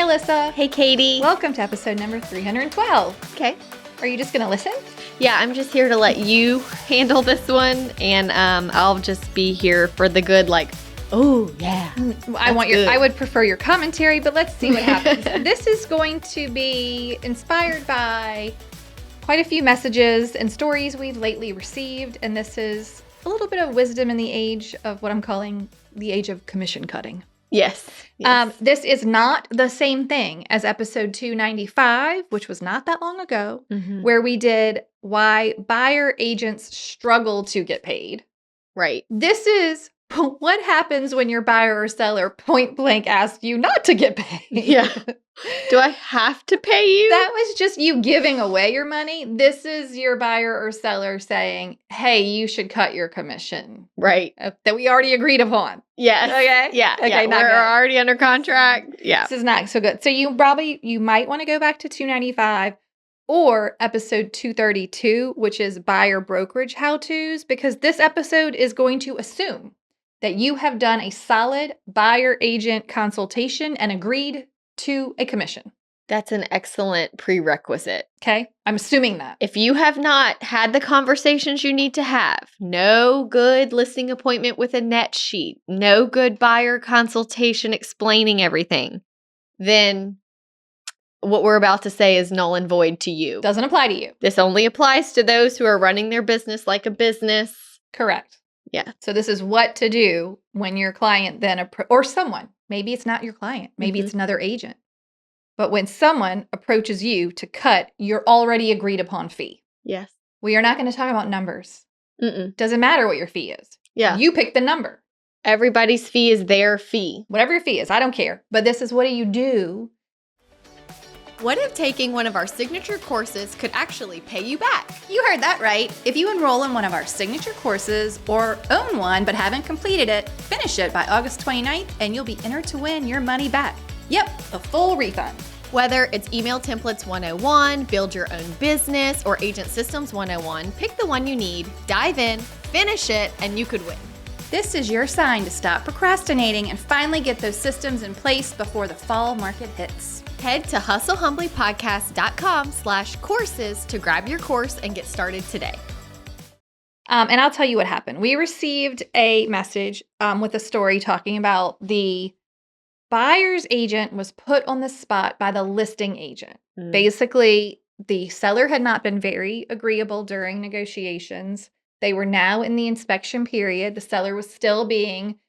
Alissa. Hey, Katy. Welcome to episode number 312. Okay. Are you just going to listen? Yeah, I'm just here to let you handle this one, and I'll just be here for the good, oh, yeah. I would prefer your commentary, but let's see what happens. This is going to be inspired by quite a few messages and stories we've lately received, and this is a little bit of wisdom in the age of what I'm calling the age of commission cutting. Yes. This is not the same thing as episode 295, which was not that long ago, where we did why buyer agents struggle to get paid. Right. This is what happens when your buyer or seller point blank asks you not to get paid. Yeah. Do I have to pay you? That was just you giving away your money. This is your buyer or seller saying, hey, you should cut your commission. Right. That we already agreed upon. Yes. Okay? Yeah. Okay, yeah. We're already under contract. Yeah. This is not so good. So you might want to go back to 295 or episode 232, which is buyer brokerage how-tos, because this episode is going to assume that you have done a solid buyer agent consultation and agreed to a commission. That's an excellent prerequisite. Okay? I'm assuming that. If you have not had the conversations you need to have, no good listing appointment with a net sheet, no good buyer consultation explaining everything, then what we're about to say is null and void to you. Doesn't apply to you. This only applies to those who are running their business like a business. Correct. Yeah. So this is what to do when your client then, or someone, maybe it's not your client, maybe it's another agent. But when someone approaches you to cut your already agreed upon fee. Yes. We are not going to talk about numbers. Doesn't matter what your fee is. Yeah. You pick the number. Everybody's fee is their fee. Whatever your fee is, I don't care. But this is what do you do? What if taking one of our signature courses could actually pay you back? You heard that right. If you enroll in one of our signature courses or own one but haven't completed it, finish it by August 29th and you'll be entered to win your money back. Yep, a full refund. Whether it's Email Templates 101, Build Your Own Business, or Agent Systems 101, pick the one you need, dive in, finish it, and you could win. This is your sign to stop procrastinating and finally get those systems in place before the fall market hits. Head to hustlehumblypodcast.com/courses to grab your course and get started today. And I'll tell you what happened. We received a message with a story talking about the buyer's agent was put on the spot by the listing agent. Basically, the seller had not been very agreeable during negotiations. They were now in the inspection period. The seller was still being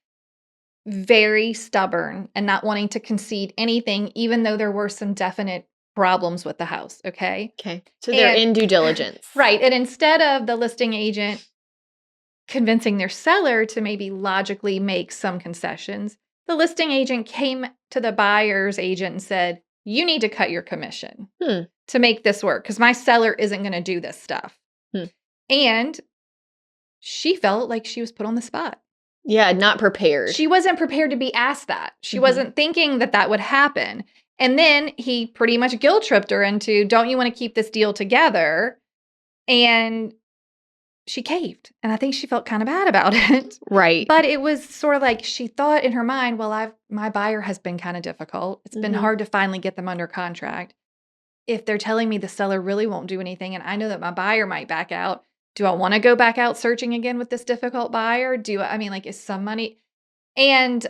very stubborn and not wanting to concede anything, even though there were some definite problems with the house. Okay. So they're in due diligence. Right. And instead of the listing agent convincing their seller to maybe logically make some concessions, the listing agent came to the buyer's agent and said, you need to cut your commission to make this work because my seller isn't going to do this stuff. And she felt like she was put on the spot. Yeah, not prepared. She wasn't prepared to be asked that. She wasn't thinking that that would happen. And then he pretty much guilt tripped her into, don't you want to keep this deal together? And she caved. And I think she felt kind of bad about it. Right. But it was sort of like she thought in her mind, well, my buyer has been kind of difficult. It's been hard to finally get them under contract. If they're telling me the seller really won't do anything and I know that my buyer might back out, do I want to go back out searching again with this difficult buyer? Is some money? And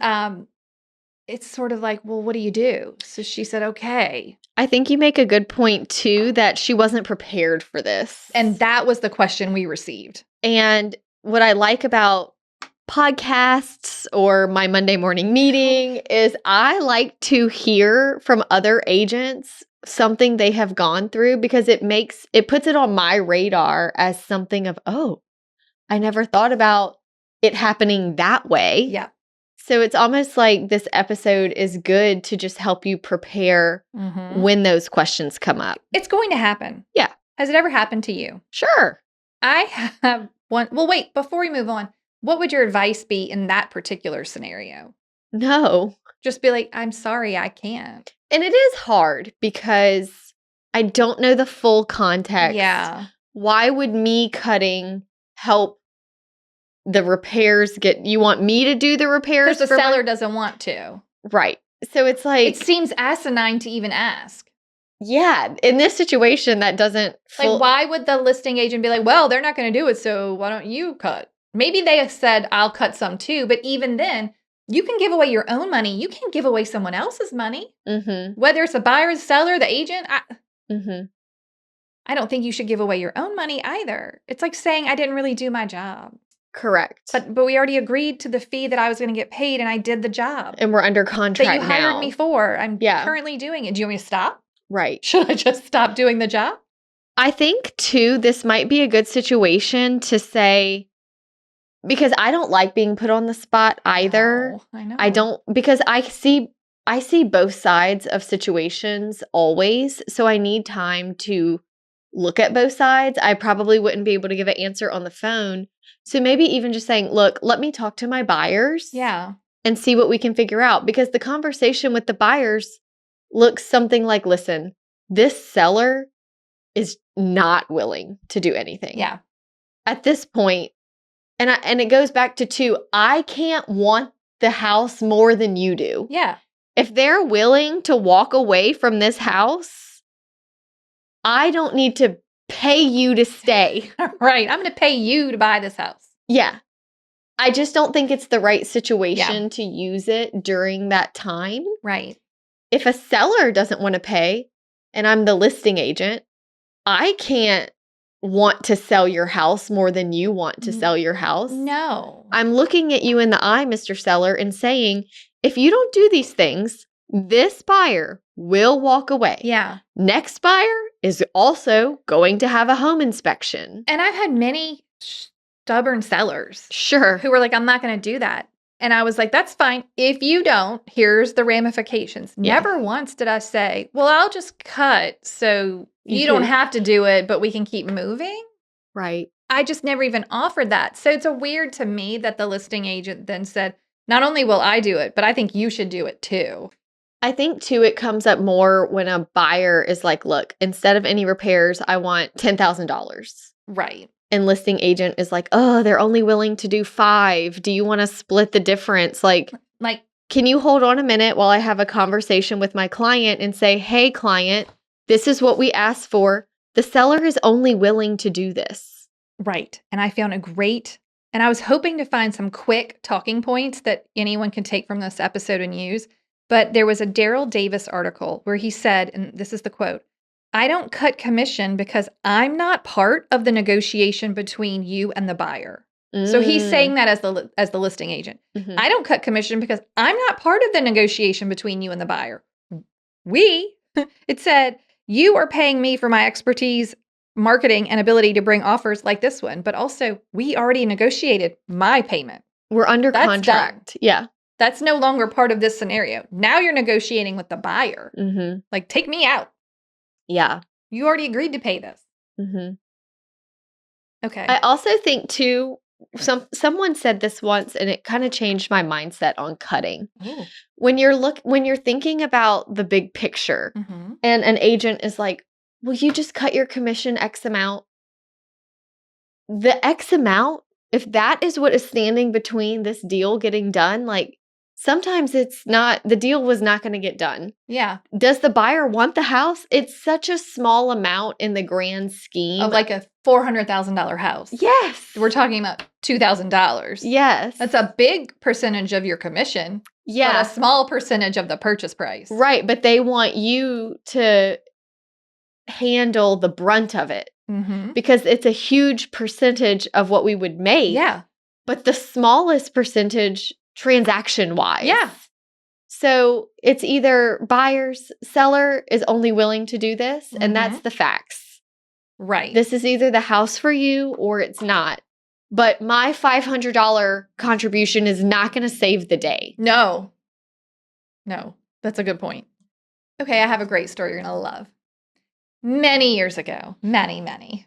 it's sort of like, well, what do you do? So she said, okay. I think you make a good point, too, that she wasn't prepared for this. And that was the question we received. And what I like about podcasts or my Monday morning meeting is I like to hear from other agents something they have gone through because it puts it on my radar as something of, oh, I never thought about it happening that way. Yeah. So it's almost like this episode is good to just help you prepare when those questions come up. It's going to happen. Yeah. Has it ever happened to you? Sure. I have one. Well, wait, before we move on, what would your advice be in that particular scenario? No. Just be like, I'm sorry, I can't. And it is hard because I don't know the full context. Yeah. Why would me cutting help the repairs you want me to do the repairs? Because the seller doesn't want to. Right. So it's like, It seems asinine to even ask. yeah, in this situation, that doesn't Like, why would the listing agent be like, well, they're not going to do it, so why don't you cut? Maybe they have said, I'll cut some too. But even then, you can give away your own money. You can't give away someone else's money. Whether it's a buyer, the seller, the agent. I don't think you should give away your own money either. It's like saying I didn't really do my job. Correct. But we already agreed to the fee that I was going to get paid, and I did the job. And we're under contract that you hired now. me for. I'm currently doing it. Do you want me to stop? Right. Should I just stop doing the job? I think, too, this might be a good situation to say, because I don't like being put on the spot either. Oh, I know. I don't, because I see both sides of situations always. So I need time to look at both sides. I probably wouldn't be able to give an answer on the phone. So maybe even just saying, look, let me talk to my buyers. Yeah. And see what we can figure out. Because the conversation with the buyers looks something like, listen, this seller is not willing to do anything. Yeah. At this point, and it goes back to two, I can't want the house more than you do. Yeah. If they're willing to walk away from this house, I don't need to pay you to stay. Right. I'm going to pay you to buy this house. Yeah. I just don't think it's the right situation to use it during that time. Right. If a seller doesn't want to pay and I'm the listing agent, I can't want to sell your house more than you want to sell your house. No. I'm looking at you in the eye, Mr. Seller, and saying, if you don't do these things, this buyer will walk away. Yeah. Next buyer is also going to have a home inspection. And I've had many stubborn sellers. Sure. Who were like, I'm not going to do that. And I was like, that's fine. If you don't, here's the ramifications. Yeah. Never once did I say, well, I'll just cut so you don't have to do it, but we can keep moving. Right. I just never even offered that. So it's a weird to me that the listing agent then said, not only will I do it, but I think you should do it too. I think too, it comes up more when a buyer is like, look, instead of any repairs, I want $10,000. Right. And listing agent is like, oh, they're only willing to do 5. Do you want to split the difference? Like, can you hold on a minute while I have a conversation with my client and say, hey, client, this is what we asked for. The seller is only willing to do this. Right. And I found and I was hoping to find some quick talking points that anyone can take from this episode and use. But there was a Daryl Davis article where he said, and this is the quote, I don't cut commission because I'm not part of the negotiation between you and the buyer. So he's saying that as the listing agent. I don't cut commission because I'm not part of the negotiation between you and the buyer. It said, you are paying me for my expertise, marketing, and ability to bring offers like this one. But also, we already negotiated my payment. We're under contract. Done. Yeah. That's no longer part of this scenario. Now you're negotiating with the buyer. Like, take me out. Yeah. You already agreed to pay this. Okay. I also think too, someone said this once and it kind of changed my mindset on cutting. Ooh. When you're thinking about the big picture and an agent is like, will you just cut your commission X amount? The X amount, if that is what is standing between this deal getting done, like, sometimes it's not, the deal was not going to get done. Yeah. Does the buyer want the house? It's such a small amount in the grand scheme. Of like a $400,000 house. Yes. We're talking about $2,000. Yes. That's a big percentage of your commission. Yeah. But a small percentage of the purchase price. Right. But they want you to handle the brunt of it because it's a huge percentage of what we would make. Yeah. But the smallest percentage transaction-wise. Yeah. So it's either seller is only willing to do this, and that's the facts. Right. This is either the house for you or it's not. But my $500 contribution is not going to save the day. No. That's a good point. Okay, I have a great story you're going to love. Many years ago, many.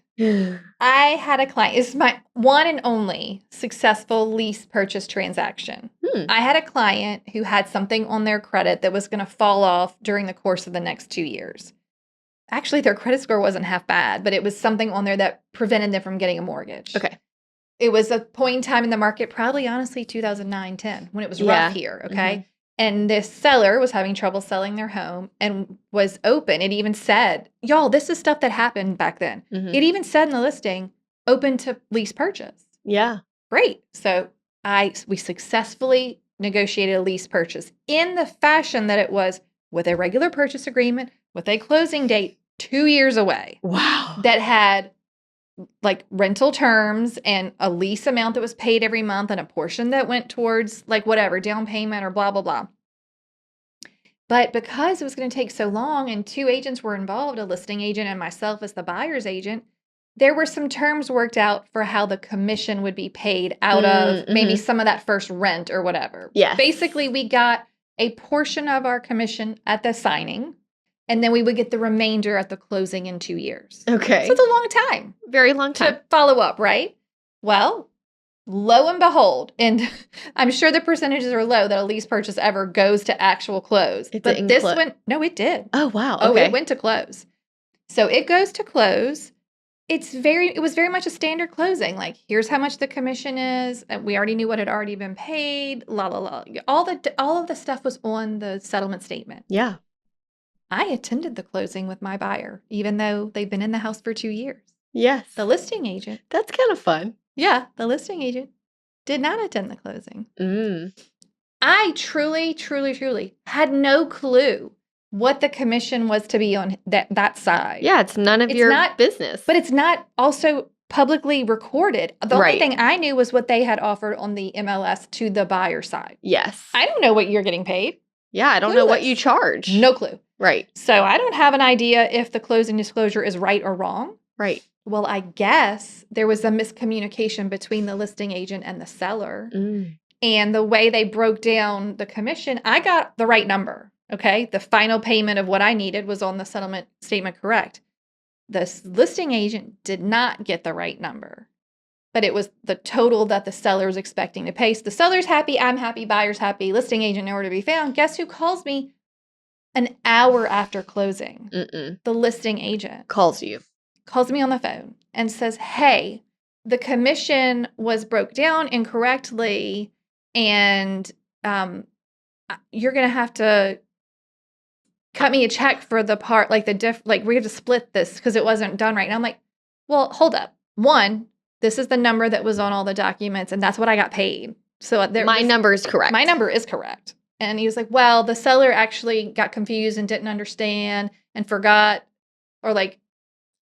I had a client. This is my one and only successful lease purchase transaction. I had a client who had something on their credit that was going to fall off during the course of the next 2 years. Actually, their credit score wasn't half bad, but it was something on there that prevented them from getting a mortgage. Okay. It was a point in time in the market, probably honestly 2009, 10, when it was rough here, okay? And this seller was having trouble selling their home and was open. It even said, y'all, this is stuff that happened back then. Mhm. It even said in the listing, open to lease purchase. Yeah. Great. So we successfully negotiated a lease purchase in the fashion that it was with a regular purchase agreement, with a closing date 2 years away. Wow. That had like rental terms and a lease amount that was paid every month and a portion that went towards like whatever, down payment or blah, blah, blah. But because it was going to take so long and 2 agents were involved, a listing agent and myself as the buyer's agent, there were some terms worked out for how the commission would be paid out of maybe some of that first rent or whatever. Yes. Basically, we got a portion of our commission at the signing, and then we would get the remainder at the closing in 2 years. Okay. So it's a long time. Very long time. To follow up, right? Well, lo and behold, and I'm sure the percentages are low that a lease purchase ever goes to actual close. But this one, no, it did. Oh, wow. Oh, Okay. it went to close. So it goes to close. It was very much a standard closing. Like, here's how much the commission is. And we already knew what had already been paid. La la la. All of the stuff was on the settlement statement. Yeah. I attended the closing with my buyer, even though they've been in the house for 2 years. Yes. The listing agent. That's kind of fun. Yeah, the listing agent did not attend the closing. Mm. I truly, truly, truly had no clue what the commission was to be on that side. Yeah, it's none of your business. But it's not also publicly recorded. The only Right. thing I knew was what they had offered on the MLS to the buyer side. Yes. I don't know what you're getting paid. Yeah, I don't know what you charge. No clue. Right. So I don't have an idea if the closing disclosure is right or wrong. Right. Well, I guess there was a miscommunication between the listing agent and the seller. Mm. And the way they broke down the commission, I got the right number. Okay. The final payment of what I needed was on the settlement statement correct. The listing agent did not get the right number, but it was the total that the seller was expecting to pay. So the seller's happy, I'm happy, buyer's happy, listing agent nowhere to be found. Guess who calls me an hour after closing? The listing agent calls me on the phone and says, hey, the commission was broke down incorrectly and you're going to have to cut me a check for the part, like we have to split this because it wasn't done right. And I'm like, well, hold up. One, this is the number that was on all the documents and that's what I got paid. So my number is correct. My number is correct. And he was like, well, the seller actually got confused and didn't understand and forgot or like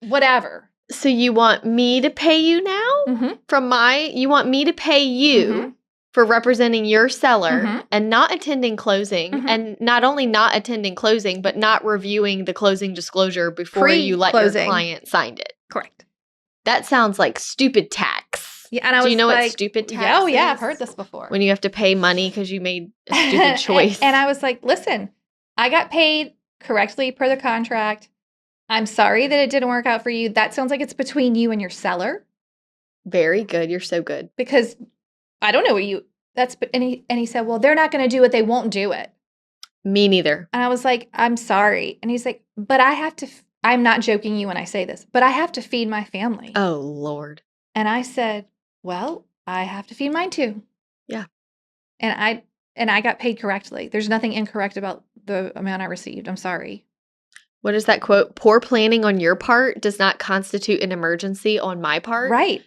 whatever. So you want me to pay you now? Mm-hmm. You want me to pay you for representing your seller and not attending closing and not only not attending closing, but not reviewing the closing disclosure before you let your client sign it. Correct. That sounds like stupid tax. Yeah, and Do you know what stupid tax is? Oh, yeah, I've heard this before. When you have to pay money because you made a stupid choice. And I was like, listen, I got paid correctly per the contract. I'm sorry that it didn't work out for you. That sounds like it's between you and your seller. Very good. You're so good. Because I don't know what and he said, well, they're not going to do it. They won't do it. Me neither. And I was like, I'm sorry. And he's like, but I have to, I'm not joking you when I say this, but I have to feed my family. Oh, Lord. And I said, well, I have to feed mine too. Yeah. And I got paid correctly. There's nothing incorrect about the amount I received. I'm sorry. What is that quote? Poor planning on your part does not constitute an emergency on my part. Right.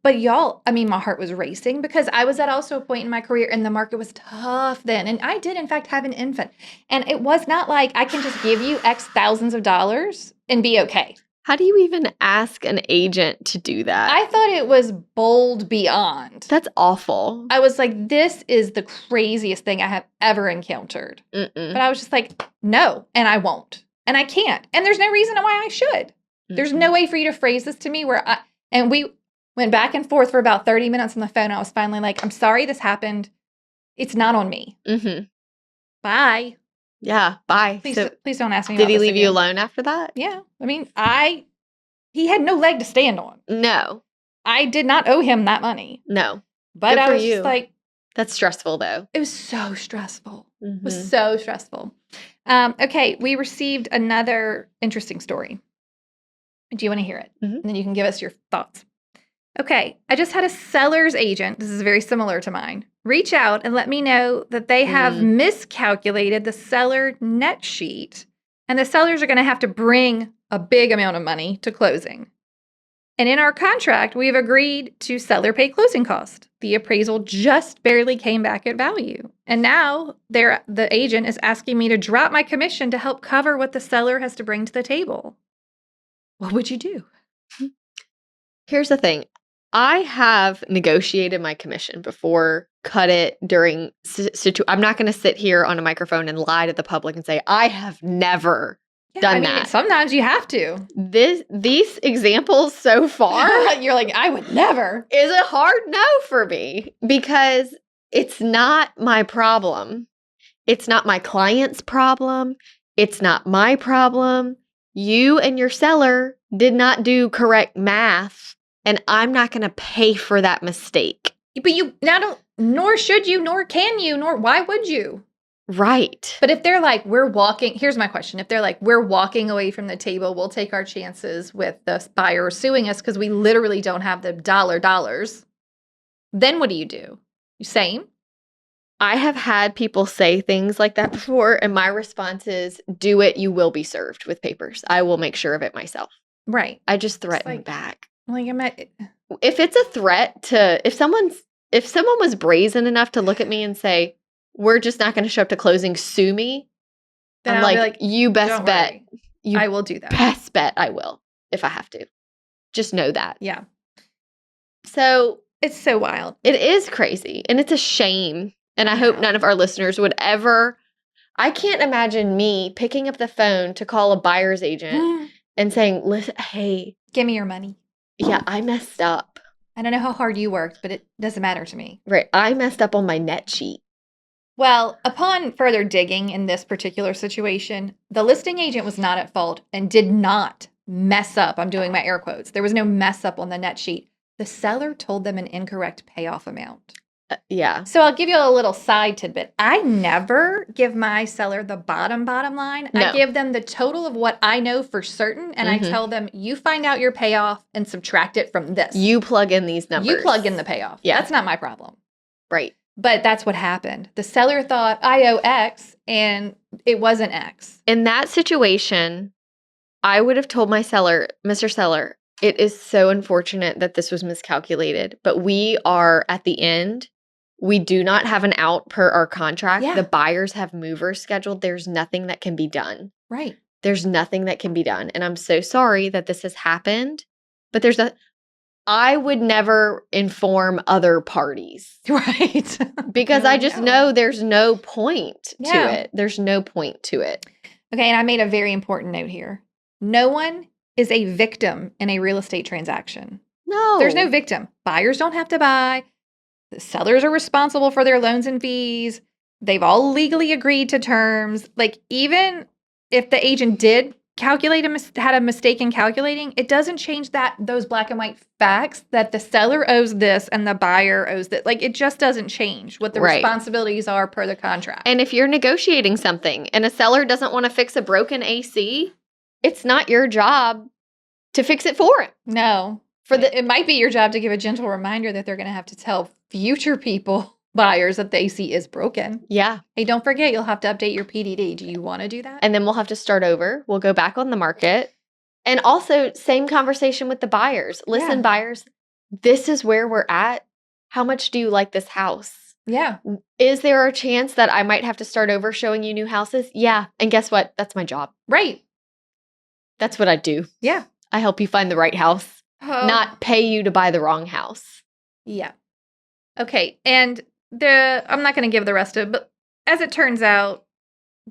But y'all, I mean, my heart was racing because I was at also a point in my career and the market was tough then. And I did, in fact, have an infant. And it was not like I can just give you X thousands of dollars and be okay. How do you even ask an agent to do that? I thought it was bold beyond. That's awful. I was like, this is the craziest thing I have ever encountered. But I was just like, no, and I won't. And I can't. And there's no reason why I should. There's no way for you to phrase this to me and we went back and forth for about 30 minutes on the phone. I was finally like, I'm sorry this happened. It's not on me. Bye. Yeah, bye. Please don't ask me Did about he this leave you again. alone after that? Yeah. I mean, he had no leg to stand on. No. I did not owe him that money. No. But I was just like. That's stressful though. It was so stressful. It was so stressful. Okay, we received another interesting story. Do you want to hear it? And then you can give us your thoughts. Okay, I just had a seller's agent, this is very similar to mine, reach out and let me know that they have miscalculated the seller net sheet, and the sellers are going to have to bring a big amount of money to closing. And in our contract, we've agreed to seller pay closing cost. The appraisal just barely came back at value. And now the agent is asking me to drop my commission to help cover what the seller has to bring to the table. What would you do? Here's the thing. I have negotiated my commission before, cut it during I'm not going to sit here on a microphone and lie to the public and say I have never done that. Sometimes you have to. These examples so far, you're like, I would never. Is a hard no for me because it's not my problem. It's not my client's problem. It's not my problem. You and your seller did not do correct math. And I'm not going to pay for that mistake. But you now don't, nor should you, nor can you, nor why would you? Right. But if they're like, here's my question. If they're like, we're walking away from the table, we'll take our chances with the buyer suing us because we literally don't have the dollars, then what do? You same? I have had people say things like that before, and my response is, do it, you will be served with papers. I will make sure of it myself. Right. I just threaten back. Like if it's a threat to if someone was brazen enough to look at me and say, we're just not going to show up to closing, sue me, then I'm like, you best bet. I will do that. Best bet I will if I have to. Just know that. Yeah. So it's so wild. It is crazy. And it's a shame. And I hope none of our listeners would ever. I can't imagine me picking up the phone to call a buyer's agent and saying, listen, hey, give me your money. Yeah, I messed up. I don't know how hard you worked, but it doesn't matter to me. Right. I messed up on my net sheet. Well, upon further digging in this particular situation, the listing agent was not at fault and did not mess up. I'm doing my air quotes. There was no mess up on the net sheet. The seller told them an incorrect payoff amount. Yeah. So I'll give you a little side tidbit. I never give my seller the bottom line. No. I give them the total of what I know for certain, and I tell them, you find out your payoff and subtract it from this. You plug in these numbers. You plug in the payoff. Yeah. That's not my problem. Right. But that's what happened. The seller thought, I owe X, and it wasn't X. In that situation, I would have told my seller, Mr. Seller, it is so unfortunate that this was miscalculated, but we are at the end. We do not have an out per our contract. Yeah. The buyers have movers scheduled. There's nothing that can be done. Right. There's nothing that can be done. And I'm so sorry that this has happened, but I would never inform other parties. Right. Because I just know there's no point to it. There's no point to it. Okay, and I made a very important note here. No one is a victim in a real estate transaction. No. There's no victim. Buyers don't have to buy. The sellers are responsible for their loans and fees. They've all legally agreed to terms. Like, even if the agent did had a mistake in calculating, it doesn't change those black and white facts that the seller owes this and the buyer owes that. Like, it just doesn't change what the responsibilities are per the contract. And if you're negotiating something and a seller doesn't want to fix a broken AC, it's not your job to fix it for him. No. It might be your job to give a gentle reminder that they're going to have to tell future buyers that the AC is broken. Yeah. Hey, don't forget, you'll have to update your PDD. Do you want to do that? And then we'll have to start over. We'll go back on the market. And also, same conversation with the buyers. Listen, buyers, this is where we're at. How much do you like this house? Yeah. Is there a chance that I might have to start over showing you new houses? Yeah. And guess what? That's my job. Right. That's what I do. Yeah. I help you find the right house, not pay you to buy the wrong house. Yeah. Okay. And I'm not going to give the rest of it, but as it turns out,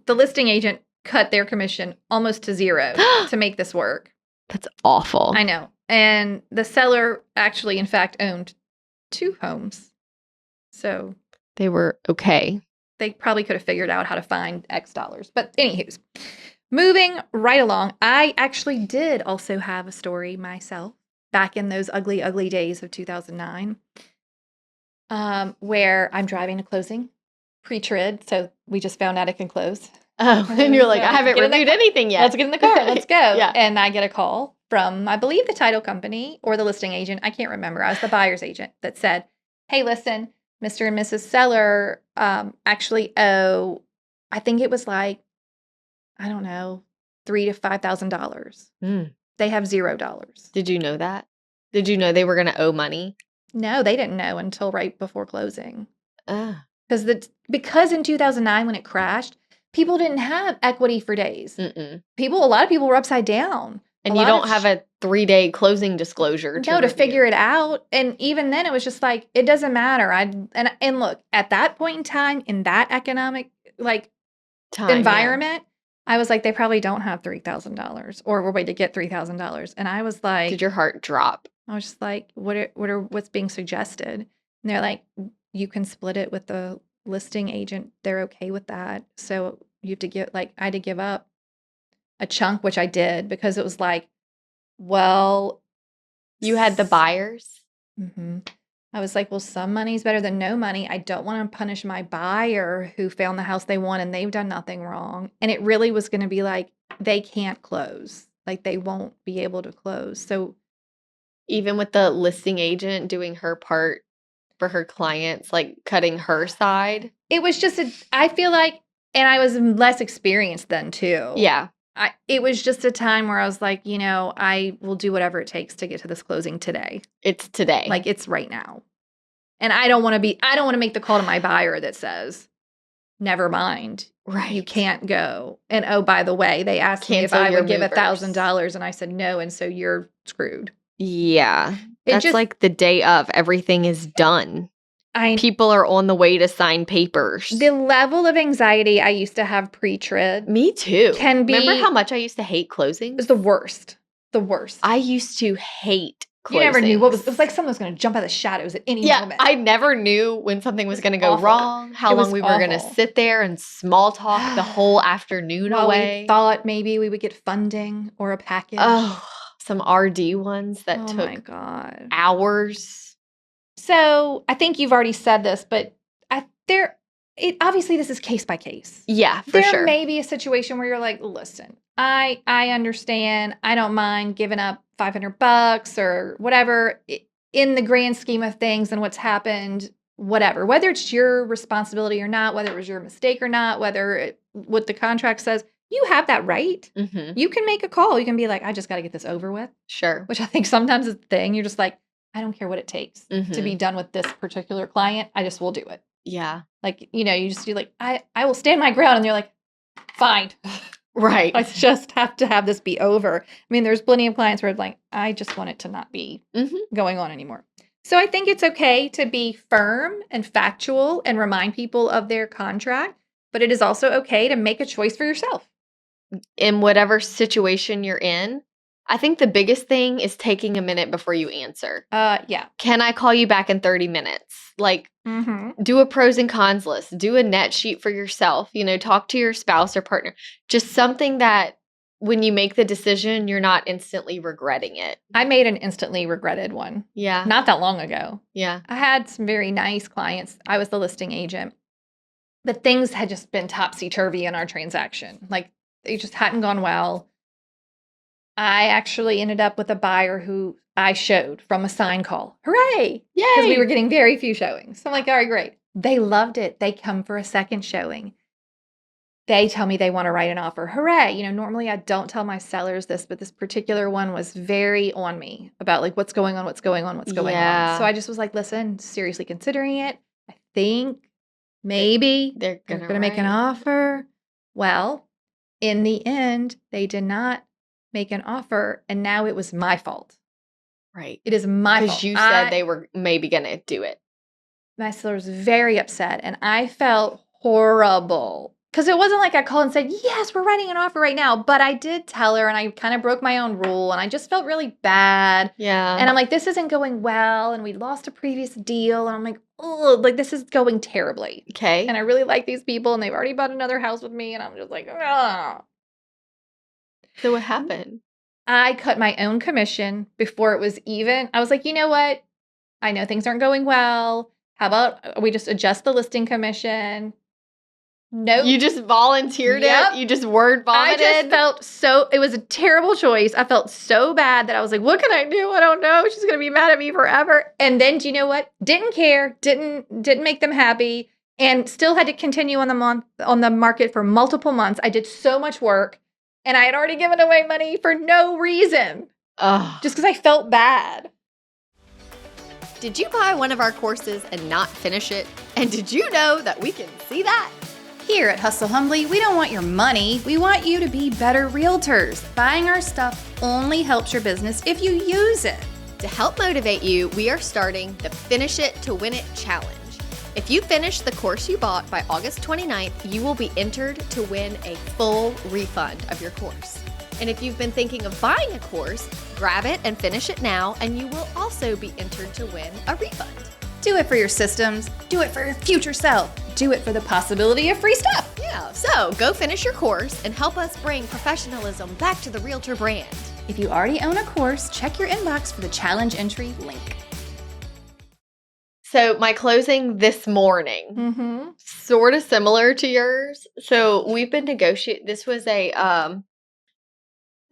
the listing agent cut their commission almost to zero to make this work. That's awful. I know. And the seller actually, in fact, owned 2 homes. So they were okay. They probably could have figured out how to find X dollars. But anywho's, moving right along, I actually did also have a story myself back in those ugly, ugly days of 2009. Where I'm driving to closing, pre-trid, so we just found out it can close. Oh, and you're like, I haven't reviewed anything yet. Let's get in the car. Let's go. Yeah. And I get a call from, I believe, the title company or the listing agent. I can't remember. I was the buyer's agent that said, hey, listen, Mr. and Mrs. Seller actually owe, I think it was like, I don't know, $3,000 to $5,000. Mm. They have $0. Did you know that? Did you know they were going to owe money? No, they didn't know until right before closing. Ah. Because in 2009 when it crashed, people didn't have equity for days. Mm-mm. A lot of people were upside down. And you don't have a 3-day closing disclosure to figure it out. And even then it was just like, it doesn't matter. And look, at that point in time, in that economic environment, I was like, they probably don't have $3,000 or we're waiting to get $3,000. And I was like, did your heart drop? I was just like, what's being suggested? And they're like, you can split it with the listing agent. They're okay with that. So you have to give, I had to give up a chunk, which I did because it was like, well, you had the buyers. Mm-hmm. I was like, well, some money's better than no money. I don't want to punish my buyer who found the house they want and they've done nothing wrong. And it really was going to be like, they can't close. Like they won't be able to close. So even with the listing agent doing her part for her clients, like cutting her side, it was just I feel like, and I was less experienced then too. Yeah. It was just a time where I was like, I will do whatever it takes to get to this closing today. It's today. Like it's right now. And I don't want to make the call to my buyer that says, never mind. Right. You can't go. And oh, by the way, they asked me if I would give $1,000 and I said no. And so you're screwed. Yeah. That's like the day of everything is done. People are on the way to sign papers. The level of anxiety I used to have pre-trib. Me too. Remember how much I used to hate closings? It was the worst. The worst. I used to hate closings. You never knew it was like someone was going to jump out of the shadows at any moment. I never knew when something was going to go wrong, how long we were going to sit there and small talk the whole afternoon away. We thought maybe we would get funding or a package. Oh, some RD ones that took my God. hours. So I think you've already said this, but obviously this is case by case. Yeah, for sure. There may be a situation where you're like, listen, I understand. I don't mind giving up $500 or whatever in the grand scheme of things and what's happened, whatever, whether it's your responsibility or not, whether it was your mistake or not, what the contract says, you have that right. Mm-hmm. You can make a call. You can be like, I just got to get this over with. Sure. Which I think sometimes is the thing. You're just like, I don't care what it takes to be done with this particular client. I just will do it. Yeah. Like, you just do like, I will stand my ground. And you're like, fine. Right. I just have to have this be over. I mean, there's plenty of clients where it's like, I just want it to not be going on anymore. So I think it's okay to be firm and factual and remind people of their contract, but it is also okay to make a choice for yourself. In whatever situation you're in, I think the biggest thing is taking a minute before you answer. Yeah. Can I call you back in 30 minutes? Like, do a pros and cons list. Do a net sheet for yourself. Talk to your spouse or partner. Just something that when you make the decision, you're not instantly regretting it. I made an instantly regretted one. Yeah. Not that long ago. Yeah. I had some very nice clients. I was the listing agent. But things had just been topsy-turvy in our transaction. Like, they just hadn't gone well. I actually ended up with a buyer who I showed from a sign call. Hooray! Yay! Because we were getting very few showings. So I'm like, all right, great. They loved it. They come for a second showing. They tell me they want to write an offer. Hooray! Normally I don't tell my sellers this, but this particular one was very on me about like what's going on. So I just was like, listen, seriously considering it. I think maybe they're going to make an offer. Well, in the end, they did not make an offer, and now it was my fault. Right. It is my fault. Because you said they were maybe going to do it. My seller was very upset, and I felt horrible. Because it wasn't like I called and said, yes, we're writing an offer right now. But I did tell her, and I kind of broke my own rule, and I just felt really bad. Yeah. And I'm like, this isn't going well, and we lost a previous deal. And I'm like, oh, like this is going terribly. Okay. And I really like these people, and they've already bought another house with me, and I'm just like, oh. So what happened? I cut my own commission before it was even. I was like, you know what? I know things aren't going well. How about we just adjust the listing commission? Nope. You just volunteered Yep. it? You just word I vomited? just felt it was a terrible choice. I felt so bad that I was like, what can I do? I don't know. She's going to be mad at me forever. And then, do you know what? Didn't care, didn't make them happy, and still had to continue on the market for multiple months. I did so much work, and I had already given away money for no reason, Ugh. just because I felt bad. Did you buy one of our courses and not finish it? And did you know that we can see that? Here at Hustle Humbly, we don't want your money. We want you to be better realtors. Buying our stuff only helps your business if you use it. To help motivate you, we are starting the Finish It to Win It Challenge. If you finish the course you bought by August 29th, you will be entered to win a full refund of your course. And if you've been thinking of buying a course, grab it and finish it now, and you will also be entered to win a refund. Do it for your systems. Do it for your future self. Do it for the possibility of free stuff. Yeah, so go finish your course and help us bring professionalism back to the realtor brand. If you already own a course, check your inbox for the challenge entry link. So my closing this morning, sort of similar to yours. So we've been negotiating. This was a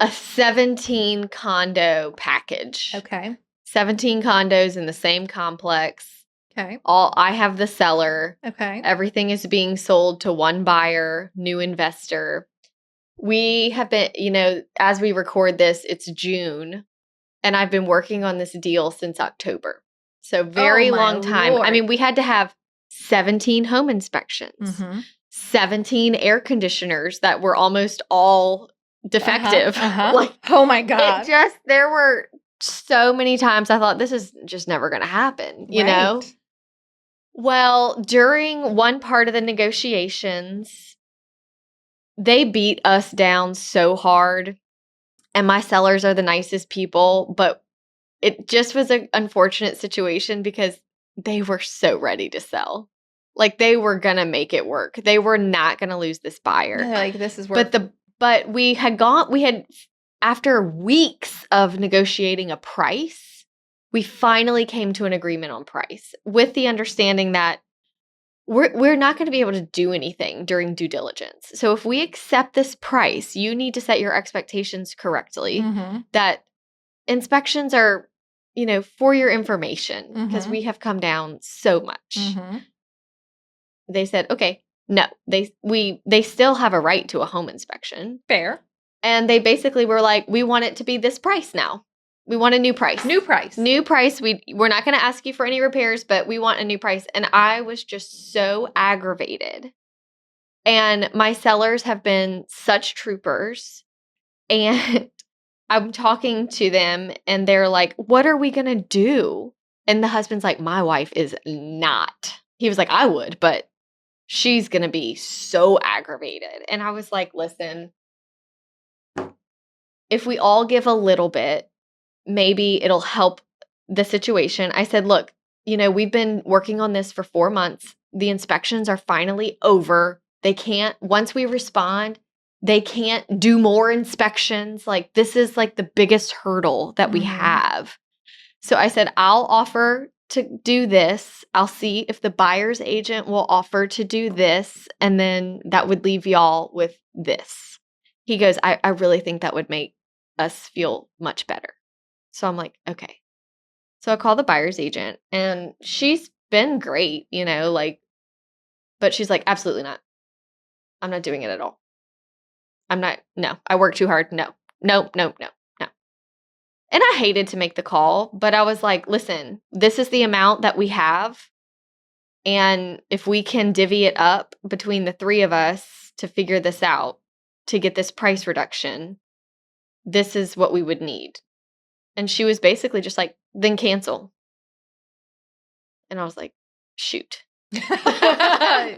17 condo package. Okay. 17 condos in the same complex. Okay. I have the seller. Okay. Everything is being sold to one buyer, new investor. We have been, as we record this, it's June, and I've been working on this deal since October. So very long time. Lord. I mean, we had to have 17 home inspections, 17 air conditioners that were almost all defective. Like, oh my God. There were so many times I thought this is just never going to happen, you know? Well, during one part of the negotiations, they beat us down so hard, and my sellers are the nicest people, but it just was an unfortunate situation because they were so ready to sell. Like, they were going to make it work. They were not going to lose this buyer. Yeah, like, this is worth But we had after weeks of negotiating a price, we finally came to an agreement on price with the understanding that we're not going to be able to do anything during due diligence. So if we accept this price, you need to set your expectations correctly, that inspections are, for your information, because we have come down so much. They said, okay, no, they still have a right to a home inspection. Fair. And they basically were like, we want it to be this price now. We want a new price. New price. New price. We're not going to ask you for any repairs, but we want a new price. And I was just so aggravated. And my sellers have been such troopers. And I'm talking to them and they're like, what are we going to do? And the husband's like, my wife is not. He was like, I would, but she's going to be so aggravated. And I was like, listen, if we all give a little bit, maybe it'll help the situation. I said, look, we've been working on this for 4 months. The inspections are finally over. Once we respond, they can't do more inspections. Like, this is like the biggest hurdle that we have. So I said, I'll offer to do this. I'll see if the buyer's agent will offer to do this. And then that would leave y'all with this. He goes, I really think that would make us feel much better. So I'm like, okay. So I call the buyer's agent and she's been great, but she's like, absolutely not. I'm not doing it at all. No, I work too hard. No. And I hated to make the call, but I was like, listen, this is the amount that we have. And if we can divvy it up between the three of us to figure this out, to get this price reduction, this is what we would need. And she was basically just like, then cancel. And I was like, shoot. Dang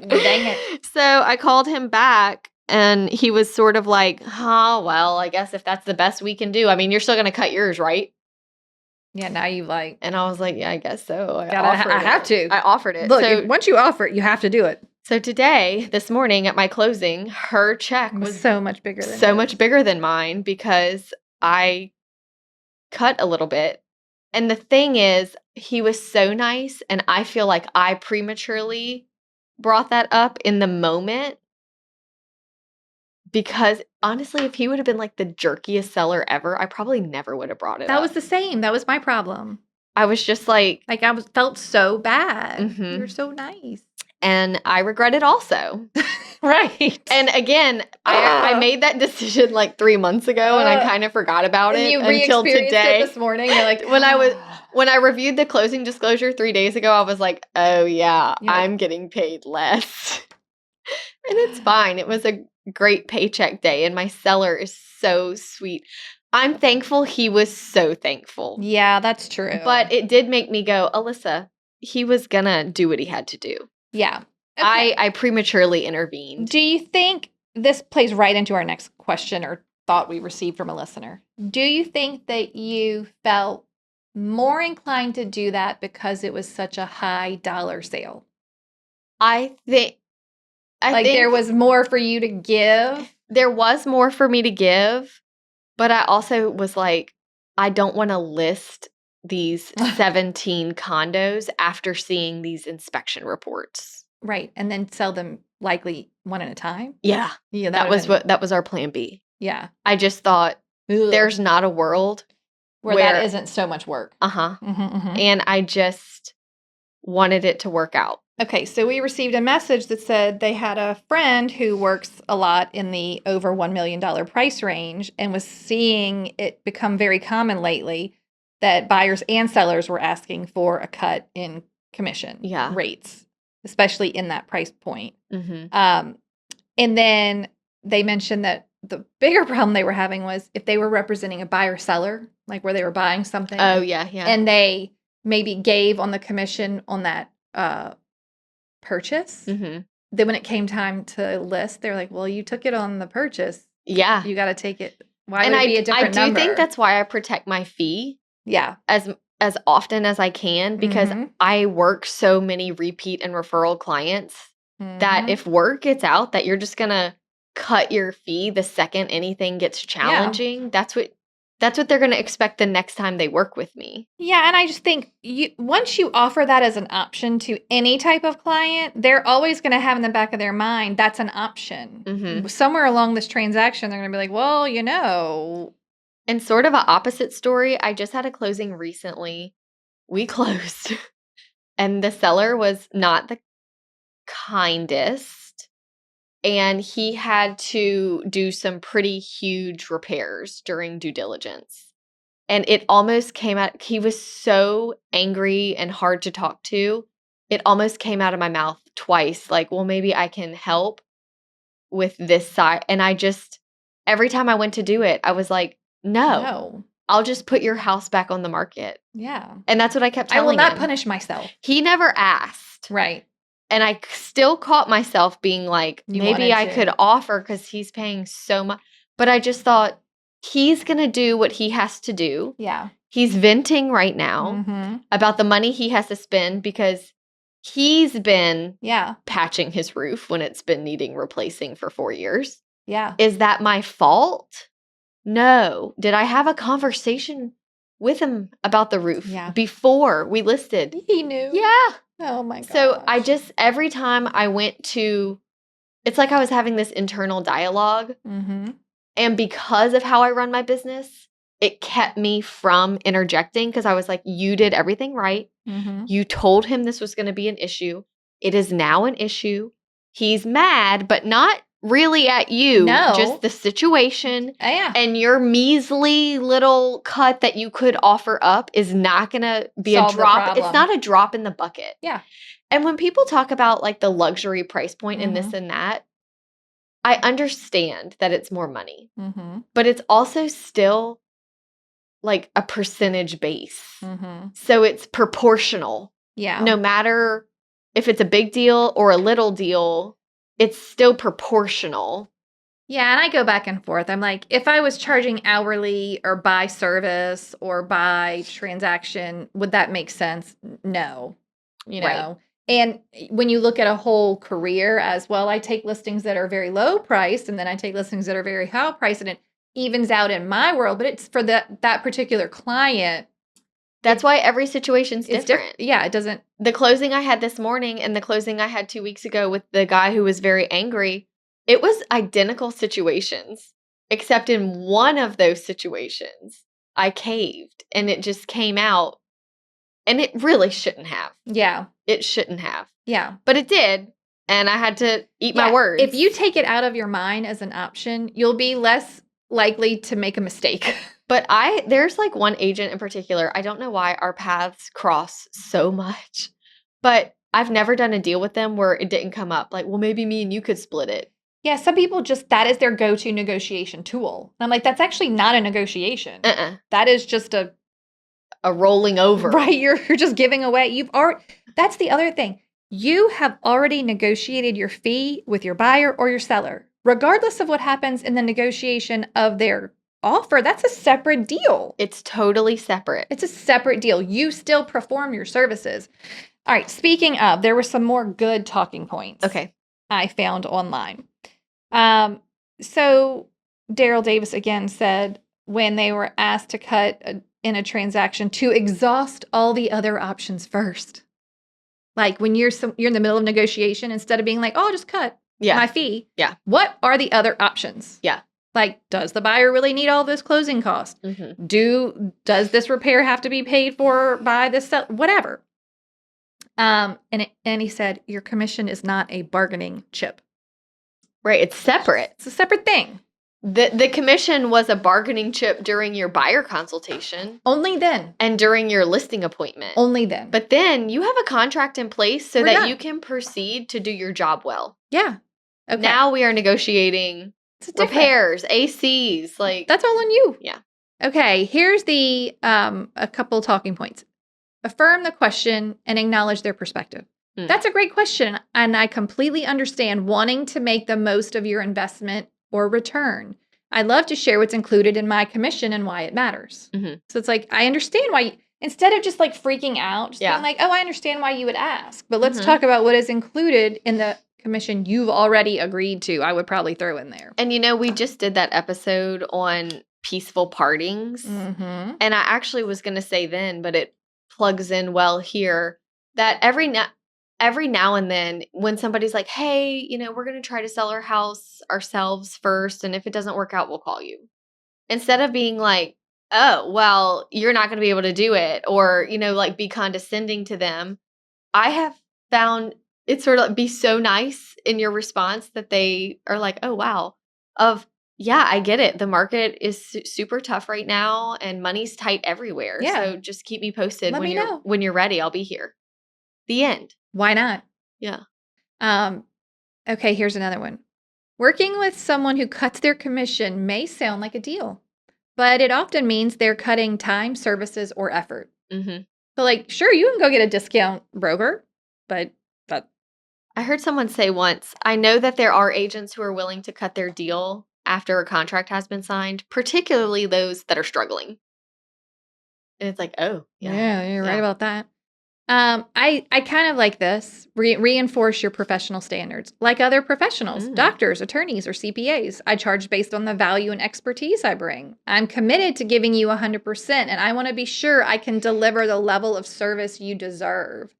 it. So I called him back and he was sort of like, well, I guess if that's the best we can do. I mean, you're still going to cut yours, right? Yeah, now you like. And I was like, yeah, I guess so. I have to. I offered it. Look, once you offer it, you have to do it. So this morning at my closing, her check was so much bigger than much bigger than mine because I cut a little bit. And the thing is, he was so nice, and I feel like I prematurely brought that up in the moment. because honestly, if he would have been like the jerkiest seller ever, I probably never would have brought it That up. was the same. That was my problem. I was just like, Like, felt so bad. Mhm. You're so nice. and I regret it also. Right. And again, I made that decision like 3 months ago, and I kind of forgot about and it you until re-experienced today. it this morning. You're like, When I reviewed the closing disclosure 3 days ago, I was like, oh yeah, You're like- I'm getting paid less. And it's fine. It was a great paycheck day, and my seller is so sweet. I'm thankful he was so thankful. Yeah, that's true. But it did make me go, Alissa, he was gonna do what he had to do. yeah. Okay. I prematurely intervened. Do you think this plays right into our next question or thought we received from a listener? Do you think that you felt more inclined to do that because it was such a high dollar sale? I think There was more for you to give? there was more for me to give, but I also was like, I don't want to list these 17 condos after seeing these inspection reports. Right. And then sell them likely one at a time? Yeah. Yeah, That was our plan B. Yeah. I just thought Ugh. there's not a world where that isn't so much work. Uh-huh. Mm-hmm. And I just wanted it to work out. Okay, so we received a message that said they had a friend who works a lot in the over $1 million price range and was seeing it become very common lately that buyers and sellers were asking for a cut in commission rates, especially in that price point. Mm-hmm. And then they mentioned that the bigger problem they were having was if they were representing a buyer-seller, like where they were buying something. Oh, yeah. And they maybe gave on the commission on that purchase. Mm-hmm. Then when it came time to list, they're like, well, you took it on the purchase. Yeah. You got to take it. Why would it be a different number? I do think that's why I protect my fee. Yeah. As often as I can, because Mhm. I work so many repeat and referral clients that Mhm. if word gets out that you're just going to cut your fee the second anything gets challenging, that's what they're going to expect the next time they work with me. Yeah, and I just think once you offer that as an option to any type of client, they're always going to have in the back of their mind that's an option. Mm-hmm. Somewhere along this transaction, they're going to be like, well, And sort of an opposite story, I just had a closing recently. We closed, and the seller was not the kindest, and he had to do some pretty huge repairs during due diligence. And it almost came out, he was so angry and hard to talk to, it almost came out of my mouth twice, like, well, maybe I can help with this side. And I just, every time I went to do it, I was like, no, I'll just put your house back on the market. Yeah. And that's what I kept telling him. I will not punish myself. He never asked. Right. And I still caught myself being like, maybe I could offer because he's paying so much. But I just thought, he's going to do what he has to do. Yeah. He's venting right now about the money he has to spend because he's been patching his roof when it's been needing replacing for 4 years. Yeah. Is that my fault? No. Did I have a conversation with him about the roof before we listed? He knew. Yeah. Oh my God. So I just, every time I went to, it's like I was having this internal dialogue. Mm-hmm. And because of how I run my business, it kept me from interjecting because I was like, you did everything right. Mm-hmm. You told him this was going to be an issue. It is now an issue. He's mad, but not really at you. No. Just the situation. Yeah. And your measly little cut that you could offer up is not going to be Solve a drop. the problem. It's not a drop in the bucket. Yeah. And when people talk about like the luxury price point and this and that, I understand that it's more money, but it's also still like a percentage base. So it's proportional. Yeah. No matter if it's a big deal or a little deal, it's still proportional. Yeah, and I go back and forth. I'm like, if I was charging hourly or by service or by transaction, would that make sense? No. Right. And when you look at a whole career as well, I take listings that are very low priced and then I take listings that are very high priced and it evens out in my world, but it's for that particular client. That's why every situation's different. Yeah, it doesn't. The closing I had this morning and the closing I had 2 weeks ago with the guy who was very angry, It was identical situations, except in one of those situations, I caved and it just came out, and it really shouldn't have. Yeah. It shouldn't have. Yeah. But it did, and I had to eat my words. If you take it out of your mind as an option, you'll be less likely to make a mistake. But there's like one agent in particular, I don't know why our paths cross so much, but I've never done a deal with them where it didn't come up. Like, well, maybe me and you could split it. Yeah, some people that is their go-to negotiation tool. And I'm like, that's actually not a negotiation. That is just a rolling over. Right, you're just giving away. That's the other thing. You have already negotiated your fee with your buyer or your seller. Regardless of what happens in the negotiation of their offer, that's a separate deal. It's totally separate. It's a separate deal. You still perform your services. All right, speaking of, there were some more good talking points. Okay. I found online. So Daryl Davis again said when they were asked to cut in a transaction to exhaust all the other options first. Like when you're in the middle of negotiation, instead of being like, oh, I'll just cut my fee. Yeah. What are the other options? Yeah. Like, does the buyer really need all those closing costs? Mm-hmm. Does this repair have to be paid for by this seller? Whatever. And he said, your commission is not a bargaining chip. Right. It's separate. It's a separate thing. The commission was a bargaining chip during your buyer consultation. Only then. And during your listing appointment. Only then. But then you have a contract in place so We're that done. you can proceed to do your job well. Yeah. Okay. Now we are negotiating repairs, ACs, like that's all on you. Yeah. Okay, here's a couple talking points. Affirm the question and acknowledge their perspective. That's a great question, and I completely understand wanting to make the most of your investment or return. I'd love to share what's included in my commission and why it matters. Mm-hmm. So it's like, I understand why, instead of just like freaking out, just being like, oh, I understand why you would ask, but let's talk about what is included in the commission you've already agreed to. I would probably throw in there. And we just did that episode on peaceful partings. Mm-hmm. And I actually was going to say then, but it plugs in well here, that every now and then when somebody's like, hey, we're going to try to sell our house ourselves first, and if it doesn't work out, we'll call you. Instead of being like, oh, well, you're not going to be able to do it, or, like be condescending to them, I have found it sort of be so nice in your response that they are like, oh, wow, yeah, I get it. The market is super tough right now and money's tight everywhere. Yeah. So just keep me posted. When you're ready, I'll be here. The end. Why not? Yeah. Okay, here's another one. Working with someone who cuts their commission may sound like a deal, but it often means they're cutting time, services, or effort. Mm-hmm. So like, sure, you can go get a discount broker, but I heard someone say once, I know that there are agents who are willing to cut their deal after a contract has been signed, particularly those that are struggling. And it's like, oh, yeah, you're right about that. I kind of like this. Reinforce your professional standards. Like other professionals, doctors, attorneys, or CPAs, I charge based on the value and expertise I bring. I'm committed to giving you 100%, and I want to be sure I can deliver the level of service you deserve.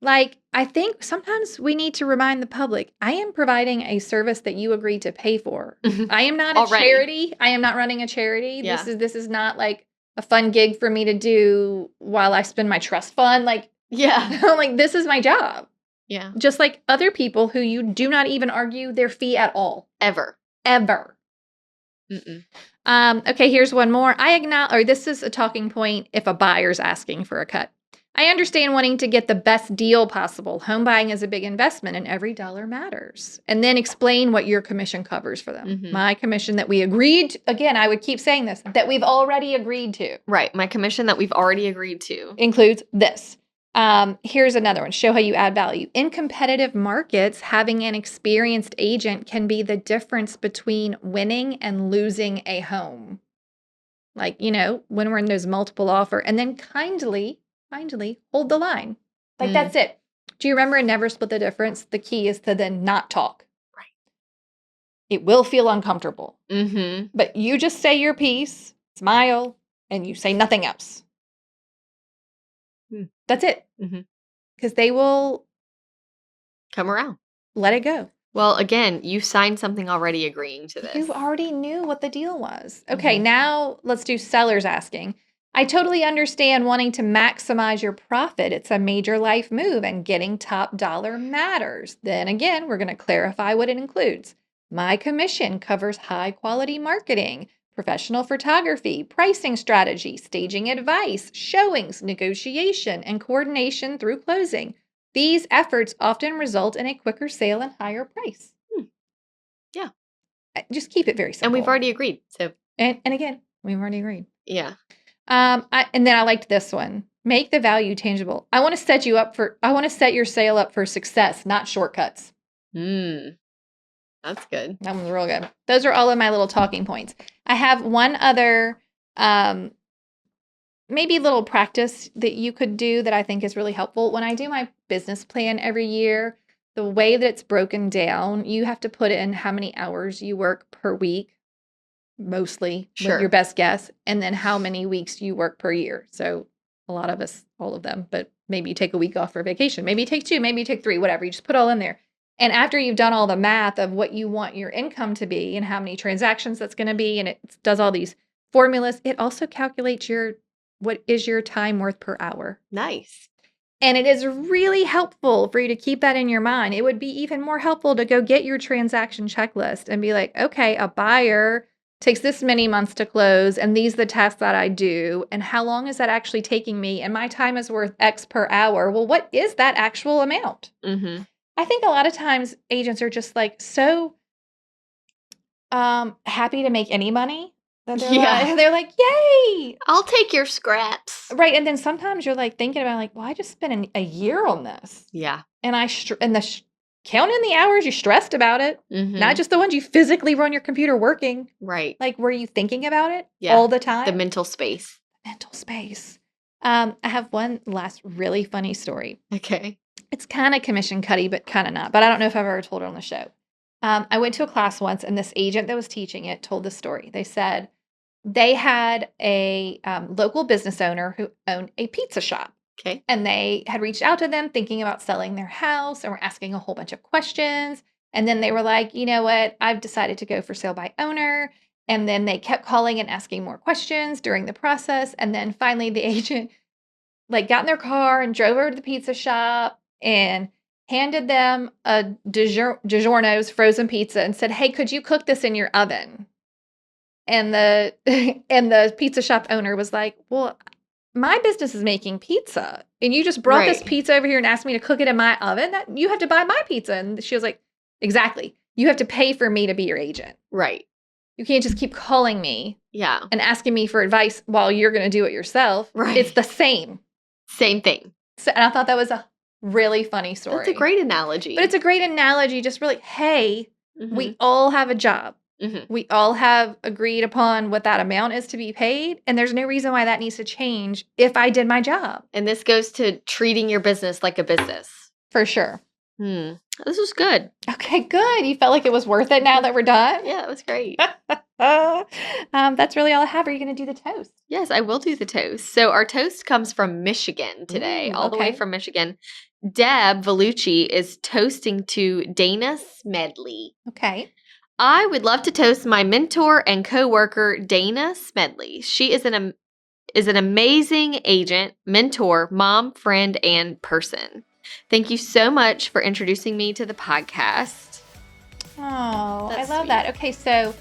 Like, I think sometimes we need to remind the public, I am providing a service that you agreed to pay for. I am not a charity. I am not running a charity. Yeah. This is not like a fun gig for me to do while I spend my trust fund. Like, like this is my job. Yeah. Just like other people who you do not even argue their fee at all. Ever. Okay, here's one more. This is a talking point if a buyer's asking for a cut. I understand wanting to get the best deal possible. Home buying is a big investment and every dollar matters. And then explain what your commission covers for them. Mm-hmm. My commission that we agreed, again, I would keep saying this, that we've already agreed to. Right. My commission that we've already agreed to. Includes this. Here's another one. Show how you add value. In competitive markets, having an experienced agent can be the difference between winning and losing a home. Like, when we're in those multiple offer, and then kindly hold the line. Like, that's it. Do you remember in Never Split the Difference? The key is to then not talk. Right. It will feel uncomfortable. Mm-hmm. But you just say your piece, smile, and you say nothing else. That's it. Because they will come around. Let it go. Well, again, you signed something already agreeing to this. You already knew what the deal was. Okay, now let's do sellers asking. I totally understand wanting to maximize your profit. It's a major life move and getting top dollar matters. Then again, we're going to clarify what it includes. My commission covers high quality marketing, professional photography, pricing strategy, staging advice, showings, negotiation, and coordination through closing. These efforts often result in a quicker sale and higher price. Yeah. Just keep it very simple. And we've already agreed. So, and again, we've already agreed. yeah. And then I liked this one. Make the value tangible. I want to set your sale up for success, not shortcuts. That's good. That one's real good. Those are all of my little talking points. I have one other, maybe little practice that you could do that I think is really helpful. When I do my business plan every year, the way that it's broken down, you have to put in how many hours you work per week, mostly, with your best guess, and then how many weeks you work per year. So a lot of us, all of them, but maybe you take a week off for vacation. Maybe you take 2, maybe you take 3, whatever. You just put all in there. And after you've done all the math of what you want your income to be and how many transactions that's going to be, and it does all these formulas, it also calculates what is your time worth per hour. Nice. And it is really helpful for you to keep that in your mind. It would be even more helpful to go get your transaction checklist and be like, okay, a buyer takes this many months to close, and these are the tasks that I do, and how long is that actually taking me? And my time is worth X per hour. Well, what is that actual amount? Mm-hmm. I think a lot of times agents are just like so happy to make any money that they're like, yay! I'll take your scraps. Right. And then sometimes you're like thinking about like, well, I just spent a year on this. Yeah. And counting the hours, you're stressed about it. Mm-hmm. Not just the ones you physically run your computer working. Right. Like, were you thinking about it all the time? The mental space. I have one last really funny story. Okay. It's kind of commission cutty, but kind of not. But I don't know if I've ever told it on the show. I went to a class once, and this agent that was teaching it told the story. They said they had a local business owner who owned a pizza shop. Okay. And they had reached out to them thinking about selling their house and were asking a whole bunch of questions. And then they were like, you know what? I've decided to go for sale by owner. And then they kept calling and asking more questions during the process. And then finally the agent got in their car and drove over to the pizza shop and handed them a DiGiorno's frozen pizza and said, hey, could you cook this in your oven? And the pizza shop owner was like, well, my business is making pizza, and you just brought this pizza over here and asked me to cook it in my oven. That you have to buy my pizza. And she was like, exactly. You have to pay for me to be your agent. Right. You can't just keep calling me and asking me for advice while you're going to do it yourself. Right. It's the same. Same thing. So, and I thought that was a really funny story. That's a great analogy. But it's a great analogy. Just really, hey, we all have a job. Mm-hmm. We all have agreed upon what that amount is to be paid. And there's no reason why that needs to change if I did my job. And this goes to treating your business like a business. For sure. This was good. Okay, good. You felt like it was worth it now that we're done? Yeah, it was great. That's really all I have. Are you going to do the toast? Yes, I will do the toast. So our toast comes from Michigan today, all the way from Michigan. Deb Vellucci is toasting to Dana Smedley. Okay. I would love to toast my mentor and coworker, Dana Smedley. She is an amazing agent, mentor, mom, friend, and person. Thank you so much for introducing me to the podcast. Oh, That's I love sweet. that. Okay, so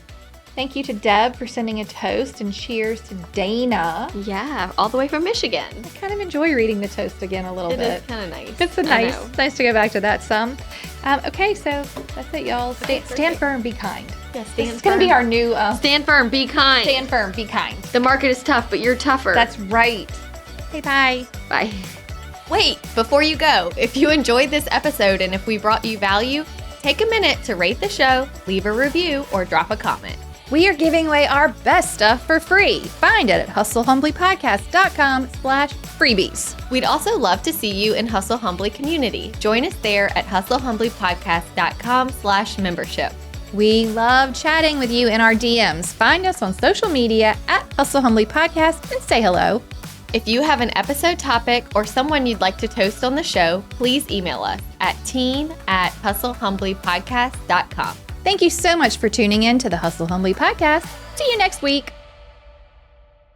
thank you to Deb for sending a toast, and cheers to Dana. Yeah, all the way from Michigan. I kind of enjoy reading the toast again a little bit. It is kind of nice. It's nice to go back to that some. Okay, so that's it, y'all. Stand firm, be kind. Yeah, This is going to be our new... stand firm, be kind. Stand firm, be kind. The market is tough, but you're tougher. That's right. Okay, bye. Bye. Wait, before you go, if you enjoyed this episode and if we brought you value, take a minute to rate the show, leave a review, or drop a comment. We are giving away our best stuff for free. Find it at hustlehumblypodcast.com/freebies. We'd also love to see you in Hustle Humbly community. Join us there at hustlehumblypodcast.com/membership. We love chatting with you in our DMs. Find us on social media at Hustle Humbly Podcast and say hello. If you have an episode topic or someone you'd like to toast on the show, please email us at teen@hustlehumblypodcast.com. Thank you so much for tuning in to the Hustle Humbly podcast. See you next week.